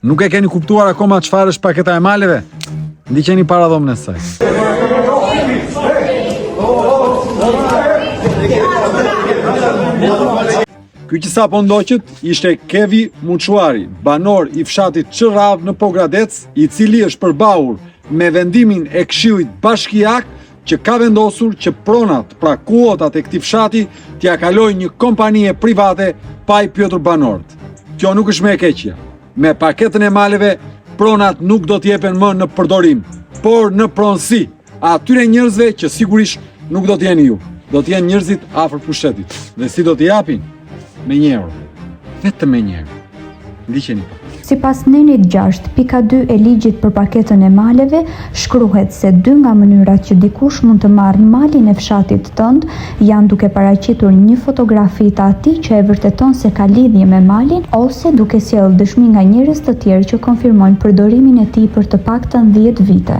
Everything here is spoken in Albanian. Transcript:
Nuk e keni kuptuar akoma çfarë është paketa e maleve? Ndiqeni para dhomën e saj. Ky që sapo ndoqët ishte Kevi Muçuari, banor i fshatit Çrrav në Pogradec, i cili është përballur me vendimin e Këshillit Bashkiak që ka vendosur që pronat, pra kuotat e këtij fshati, t'ia kalojë një kompanie private pa i pyetur banorët. Kjo nuk është më e keqja. Me paketën e maleve, pronat nuk do t'jepen më në përdorim, por në pronësi atyre njerëzve që sigurisht nuk do t'jeni ju. Do t'jenë njerëzit afër pushtetit. Dhe si do t'i japin? Me €1. Vetëm me €1. Ndiqeni pa. Sipas nenit 6.2 e ligjit për paketën e maleve, shkruhet se 2 nga mënyrat që dikush mund të marrë malin e fshatit tënd janë duke paraqitur një fotografi të atij që e vërteton se ka lidhje me malin, ose duke sjellë dëshmi nga njerëz të tjerë që konfirmojnë përdorimin e tij për të paktën 10 vite.